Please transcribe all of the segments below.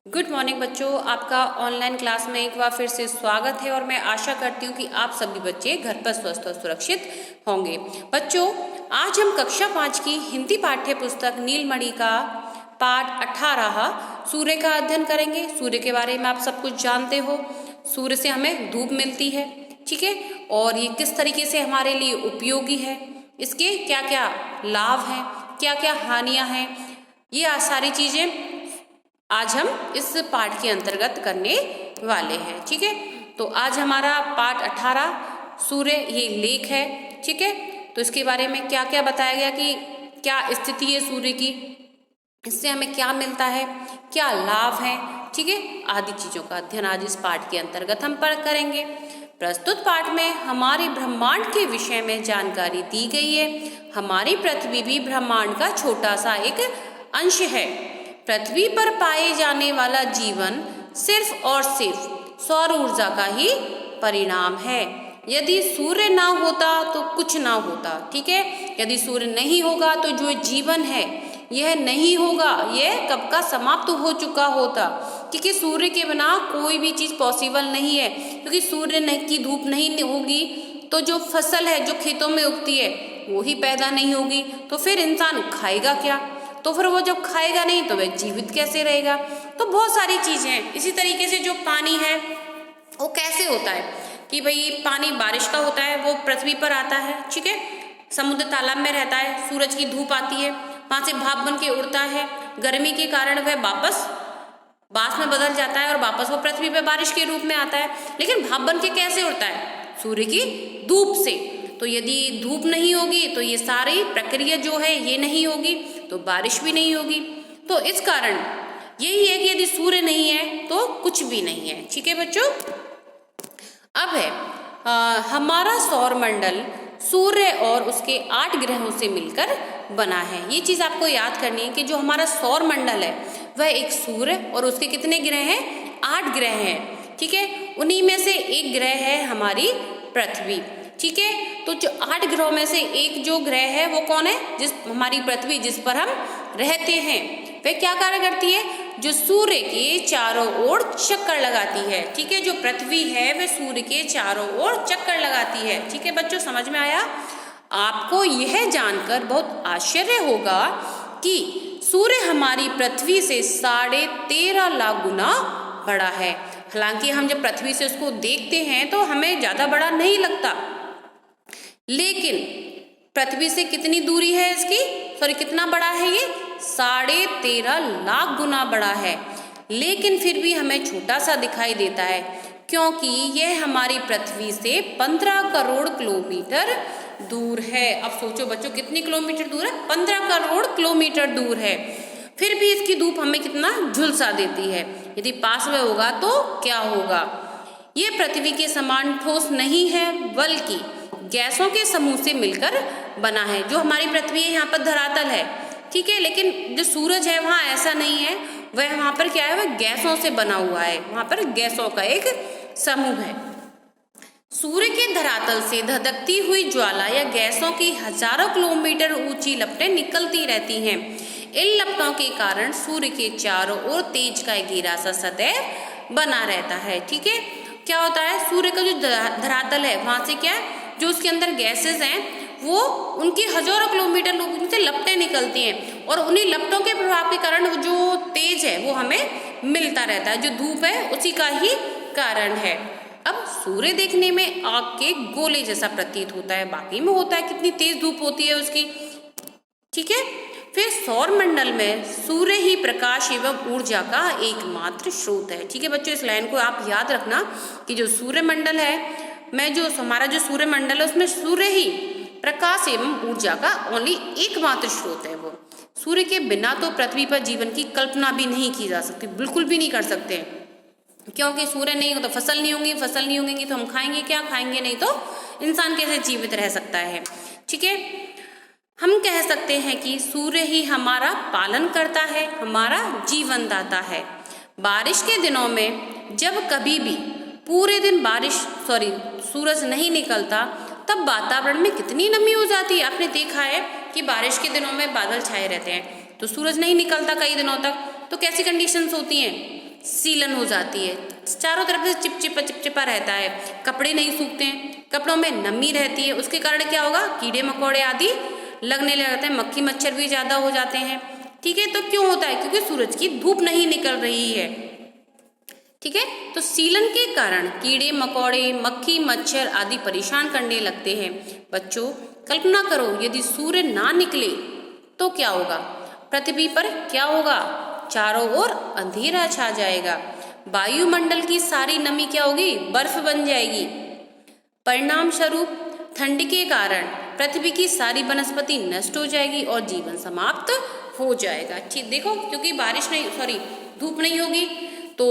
Good morning बच्चों, आपका online class में एक बार फिर से स्वागत है और मैं आशा करती हूँ कि आप सभी बच्चे घर पर स्वस्थ और सुरक्षित होंगे। बच्चों, आज हम कक्षा 5 की हिंदी पाठ्य पुस्तक नीलमणि का पाठ 18 सूर्य का अध्ययन करेंगे। सूर्य के बारे में आप सब कुछ जानते हो। सूर्य से हमें धूप मिलती है, ठीक है, और ये किस तरीके से हमारे लिए उपयोगी है, इसके क्या क्या लाभ हैं, क्या क्या हानियां हैं, ये सारी चीजें आज हम इस पाठ के अंतर्गत करने वाले हैं। ठीक है, तो आज हमारा पाठ 18 सूर्य ये लेख है। ठीक है, तो इसके बारे में क्या क्या बताया गया कि क्या स्थिति है सूर्य की, इससे हमें क्या मिलता है, क्या लाभ है, ठीक है, आदि चीजों का अध्ययन आज इस पाठ के अंतर्गत हम करेंगे। प्रस्तुत पाठ में हमारे ब्रह्मांड के विषय में जानकारी दी गई है। हमारी पृथ्वी भी ब्रह्मांड का छोटा सा एक अंश है। पृथ्वी पर पाए जाने वाला जीवन सिर्फ और सिर्फ सौर ऊर्जा का ही परिणाम है। यदि सूर्य ना होता तो कुछ ना होता। ठीक है, यदि सूर्य नहीं होगा तो जो जीवन है यह नहीं होगा, यह कब का समाप्त हो चुका होता, क्योंकि सूर्य के बिना कोई भी चीज पॉसिबल नहीं है। क्योंकि सूर्य की धूप नहीं होगी तो जो फसल है जो खेतों में उगती है वो ही पैदा नहीं होगी, तो फिर इंसान खाएगा क्या, तो फिर वो जब खाएगा नहीं तो वह जीवित कैसे रहेगा। तो बहुत सारी चीजें हैं। इसी तरीके से जो पानी है वो कैसे होता है कि भाई पानी बारिश का होता है, वो पृथ्वी पर आता है, ठीक है, समुद्र तालाब में रहता है, सूरज की धूप आती है, वहां से भाप बन के उड़ता है, गर्मी के कारण वह वापस बास में बदल जाता है और वापस वो पृथ्वी पर बारिश के रूप में आता है। लेकिन भाप बन के कैसे उड़ता है? सूर्य की धूप से। तो यदि धूप नहीं होगी तो ये सारी प्रक्रिया जो है ये नहीं होगी, तो बारिश भी नहीं होगी। तो इस कारण यही है कि यदि सूर्य नहीं है तो कुछ भी नहीं है। ठीक है बच्चों, अब है हमारा सौर मंडल सूर्य और उसके 8 ग्रहों से मिलकर बना है। ये चीज आपको याद करनी है कि जो हमारा सौर मंडल है वह एक सूर्य और उसके कितने ग्रह हैं? 8 ग्रह हैं। ठीक है, उन्हीं में से एक ग्रह है हमारी पृथ्वी। ठीक है, तो जो 8 ग्रहों में से एक जो ग्रह है वो कौन है? जिस हमारी पृथ्वी जिस पर हम रहते हैं, वह क्या कार्य करती है? जो सूर्य के चारों ओर चक्कर लगाती है। ठीक है, जो पृथ्वी है वह सूर्य के चारों ओर चक्कर लगाती है। ठीक है बच्चों, समझ में आया? आपको यह जानकर बहुत आश्चर्य होगा कि सूर्य हमारी पृथ्वी से 13.5 लाख गुना बड़ा है। हालांकि हम जब पृथ्वी से उसको देखते हैं तो हमें ज्यादा बड़ा नहीं लगता, लेकिन पृथ्वी से कितनी दूरी है इसकी, कितना बड़ा है ये? 13.5 लाख गुना बड़ा है। लेकिन फिर भी हमें छोटा सा दिखाई देता है, क्योंकि यह हमारी पृथ्वी से 15 करोड़ किलोमीटर दूर है। अब सोचो बच्चों, कितनी किलोमीटर दूर है? 15 करोड़ किलोमीटर दूर है। फिर भी इसकी धूप हमें कितना झुलसा देती है। यदि पास में होगा तो क्या होगा? ये पृथ्वी के समान ठोस नहीं है, बल्कि गैसों के समूह से मिलकर बना है। जो हमारी पृथ्वी है यहाँ पर धरातल है, ठीक है, लेकिन जो सूरज है वहाँ ऐसा नहीं है, वह वहाँ पर क्या है? वह गैसों से बना हुआ है, वहाँ पर गैसों का एक समूह है। सूर्य के धरातल से धधकती हुई ज्वाला या गैसों की हजारों किलोमीटर ऊंची लपटें निकलती रहती हैं। इन लपटों के कारण सूर्य के चारों ओर तेज का घेरा सा सदैव बना रहता है। ठीक है, क्या होता है? सूर्य का जो धरातल है वहां से क्या है, जो उसके अंदर गैसेस हैं वो उनकी हजारों किलोमीटर से लपटें निकलती हैं, और उन्हीं लपटों के प्रभाव के कारण जो तेज है वो हमें मिलता रहता है। जो धूप है उसी का ही कारण है। अब सूर्य देखने में आग के गोले जैसा प्रतीत होता है, बाकी में होता है कितनी तेज धूप होती है उसकी। ठीक है, फिर सौर मंडल में सूर्य ही प्रकाश एवं ऊर्जा का एकमात्र स्रोत है। ठीक है बच्चों, इस लाइन को आप याद रखना कि जो सूर्य मंडल है हमारा जो सूर्य मंडल है उसमें सूर्य ही प्रकाश एवं ऊर्जा का ओनली एकमात्र स्रोत है। वो सूर्य के बिना तो पृथ्वी पर जीवन की कल्पना भी नहीं की जा सकती, बिल्कुल भी नहीं कर सकते, क्योंकि सूर्य नहीं हो तो फसल नहीं होंगी, फसल नहीं होंगी तो हम खाएंगे क्या, खाएंगे नहीं तो इंसान कैसे जीवित रह सकता है। ठीक है, हम कह सकते हैं कि सूर्य ही हमारा पालन करता है, हमारा जीवन दाता है। बारिश के दिनों में जब कभी भी पूरे दिन सूरज नहीं निकलता, तब वातावरण में कितनी नमी हो जाती है। आपने देखा है कि बारिश के दिनों में बादल छाए रहते हैं, तो सूरज नहीं निकलता कई दिनों तक, तो कैसी कंडीशंस होती हैं? सीलन हो जाती है, चारों तरफ से चिपचिपा चिपचिपा रहता है, कपड़े नहीं सूखते हैं, कपड़ों में नमी रहती है, उसके कारण क्या होगा, कीड़े मकोड़े आदि लगने लग जाते हैं, मक्खी मच्छर भी ज़्यादा हो जाते हैं। ठीक है, तो क्यों होता है, क्योंकि सूरज की धूप नहीं निकल रही है। ठीक है, तो सीलन के कारण कीड़े मकोड़े मक्खी मच्छर आदि परेशान करने लगते हैं। बच्चों कल्पना करो, यदि सूर्य ना निकले तो क्या होगा, पृथ्वी पर क्या होगा, चारों ओर अंधेरा छा जाएगा, वायुमंडल की सारी नमी क्या होगी, बर्फ बन जाएगी। परिणाम स्वरूप ठंड के कारण पृथ्वी की सारी वनस्पति नष्ट हो जाएगी और जीवन समाप्त हो जाएगा। ठीक, देखो क्योंकि धूप नहीं होगी तो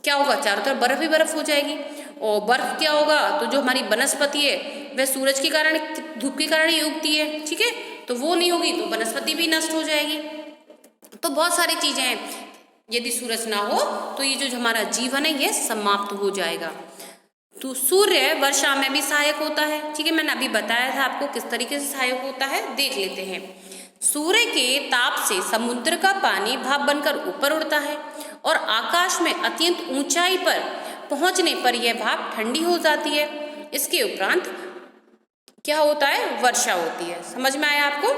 क्या होगा, चारों तरफ बर्फ ही बर्फ हो जाएगी, और बर्फ क्या होगा, तो जो हमारी वनस्पति है वह सूरज के कारण, धूप के कारण ही उगती है। ठीक है, तो वो नहीं होगी तो वनस्पति भी नष्ट हो जाएगी। तो बहुत सारी चीजें हैं, यदि सूरज ना हो तो ये जो हमारा जीवन है ये समाप्त हो जाएगा। तो सूर्य वर्षा में भी सहायक होता है। ठीक है, मैंने अभी बताया था आपको किस तरीके से सहायक होता है, देख लेते हैं। सूर्य के ताप से समुद्र का पानी भाप बनकर ऊपर उड़ता है और आकाश में अत्यंत ऊंचाई पर पहुंचने पर यह भाप ठंडी हो जाती है। इसके उपरांत क्या होता है, वर्षा होती है। समझ में आया आपको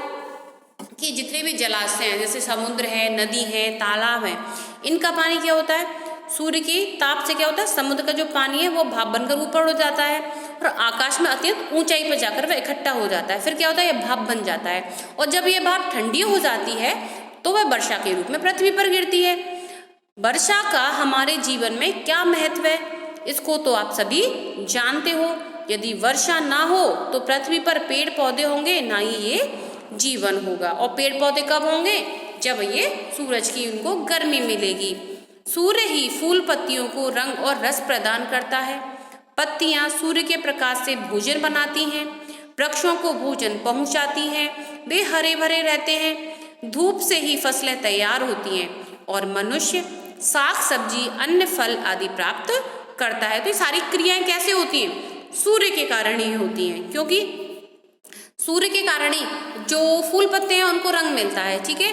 कि जितने भी जलाशय हैं, जैसे समुद्र है, नदी है, तालाब है, इनका पानी क्या होता है, सूर्य की ताप से क्या होता है, समुद्र का जो पानी है वो भाप बनकर ऊपर उड़ जाता है और आकाश में अत्यंत ऊंचाई पर जाकर वह इकट्ठा हो जाता है। फिर क्या होता है, यह भाप बन जाता है, और जब यह भाप ठंडी हो जाती है तो वह वर्षा के रूप में पृथ्वी पर गिरती है। वर्षा का हमारे जीवन में क्या महत्व है, इसको तो आप सभी जानते हो। यदि वर्षा ना हो तो पृथ्वी पर पेड़ पौधे होंगे, ना ही ये जीवन होगा। और पेड़ पौधे कब होंगे, जब ये सूरज की उनको गर्मी मिलेगी। सूर्य ही फूल पत्तियों को रंग और रस प्रदान करता है। पत्तियां सूर्य के प्रकाश से भोजन बनाती हैं, वृक्षों को भोजन पहुंचाती हैं, वे हरे भरे रहते हैं। धूप से ही फसलें तैयार होती हैं और मनुष्य साग सब्जी अन्न फल आदि प्राप्त करता है। तो ये सारी क्रियाएं कैसे होती हैं, सूर्य के कारण ही होती हैं, क्योंकि सूर्य के कारण ही जो फूल पत्ते हैं उनको रंग मिलता है। ठीक है,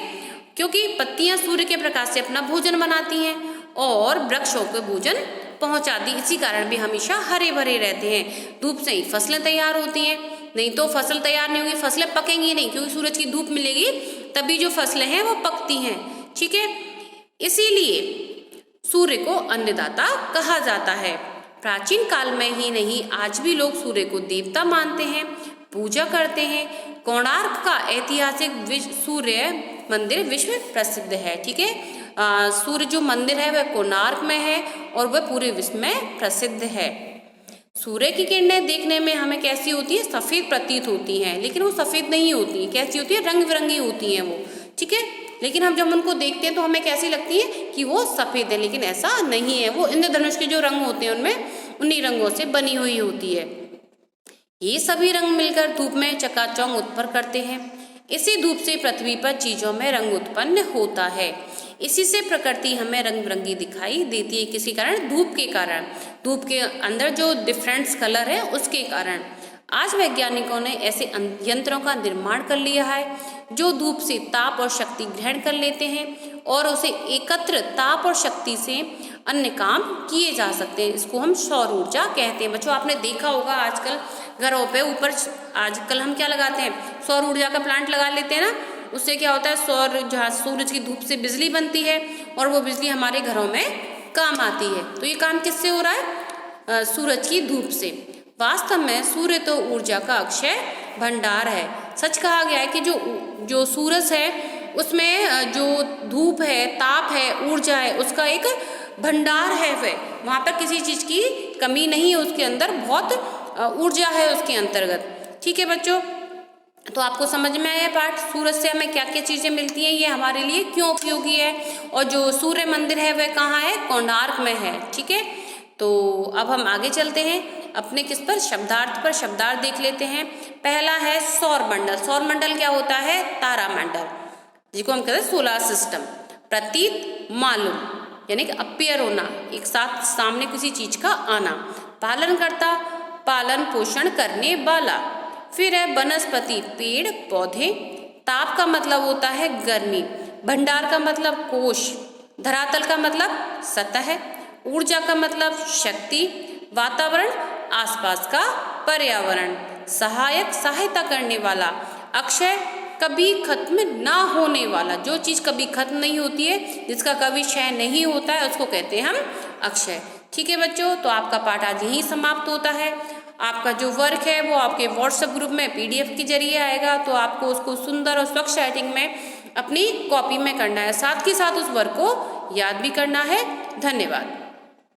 क्योंकि पत्तियां सूर्य के प्रकाश से अपना भोजन बनाती हैं और वृक्षों को भोजन पहुंचाती, इसी कारण भी हमेशा हरे भरे रहते हैं। धूप से ही फसलें तैयार होती हैं, नहीं तो फसल तैयार नहीं होगी, फसलें पकेंगी नहीं, क्योंकि सूरज की धूप मिलेगी तभी जो फसलें हैं वो पकती हैं। ठीक है, इसीलिए सूर्य को अन्नदाता कहा जाता है। प्राचीन काल में ही नहीं, आज भी लोग सूर्य को देवता मानते हैं, पूजा करते हैं। कोणार्क का ऐतिहासिक सूर्य मंदिर विश्व प्रसिद्ध है। ठीक है, सूर्य जो मंदिर है वह कोणार्क में है और वह पूरे विश्व में प्रसिद्ध है। सूर्य की किरणें देखने में हमें कैसी होती है, सफेद प्रतीत होती हैं, लेकिन वो सफेद नहीं होती है, कैसी होती है, रंग बिरंगी होती हैं वो। ठीक है, लेकिन हम जब उनको देखते हैं तो हमें कैसी लगती है कि वो सफेद है, लेकिन ऐसा नहीं है। वो इंद्रधनुष के जो रंग होते हैं उनमें उन्हीं रंगों से बनी हुई होती है। ये सभी रंग मिलकर धूप में चकाचौंध उत्पन्न करते हैं। इसी धूप से पृथ्वी पर चीजों में रंग उत्पन्न होता है। इसी से प्रकृति हमें रंग बिरंगी दिखाई देती है। किसी कारण, धूप के कारण, धूप के अंदर जो डिफरेंट कलर है उसके कारण। आज वैज्ञानिकों ने ऐसे यंत्रों का निर्माण कर लिया है जो धूप से ताप और शक्ति ग्रहण कर लेते हैं और उसे एकत्र ताप और शक्ति से अन्य काम किए जा सकते हैं। इसको हम सौर ऊर्जा कहते हैं। बच्चों आपने देखा होगा आजकल घरों पे ऊपर आजकल हम क्या लगाते हैं, सौर ऊर्जा का प्लांट लगा लेते हैं ना। उससे क्या होता है, जहाँ सूरज की धूप से बिजली बनती है और वो बिजली हमारे घरों में काम आती है। तो ये काम किससे हो रहा है, सूरज की धूप से। वास्तव में सूर्य तो ऊर्जा का अक्षय भंडार है। सच कहा गया है कि जो सूरज है उसमें जो धूप है, ताप है, ऊर्जा है, उसका एक भंडार है। वहाँ पर किसी चीज की कमी नहीं है, उसके अंदर बहुत ऊर्जा है उसके अंतर्गत। ठीक है बच्चों, तो आपको समझ में आया पाठ, सूरज से हमें क्या क्या चीजें मिलती हैं, ये हमारे लिए क्यों उपयोगी है। और जो सूर्य मंदिर है वह कहाँ है, कोणार्क में है। ठीक है, तो अब हम आगे चलते हैं अपने किस पर, शब्दार्थ पर। शब्दार्थ देख लेते हैं। पहला है सौर मंडल। सौर मंडल क्या होता है, तारामंडल, जिसको हम कहते हैं सोलर सिस्टम। प्रतीत, मालूम, यानी कि अपीयर होना, एक साथ सामने किसी चीज का आना। पालनकर्ता, पालन पोषण करने वाला। फिर है वनस्पति, पेड़ पौधे। ताप का मतलब होता है गर्मी। भंडार का मतलब कोश। धरातल का मतलब सतह, ऊर्जा का मतलब शक्ति, वातावरण आसपास का पर्यावरण, सहायक सहायता करने वाला, अक्षय कभी खत्म ना होने वाला, जो चीज कभी खत्म नहीं होती है, जिसका कभी क्षय नहीं होता है, उसको कहते हैं हम अक्षय। ठीक है बच्चों, तो आपका पाठ आज यहीं समाप्त होता है। आपका जो वर्क है वो आपके व्हाट्सएप ग्रुप में PDF के जरिए आएगा, तो आपको उसको सुंदर और स्वच्छ राइटिंग में अपनी कॉपी में करना है, साथ ही साथ उस वर्क को याद भी करना है। धन्यवाद।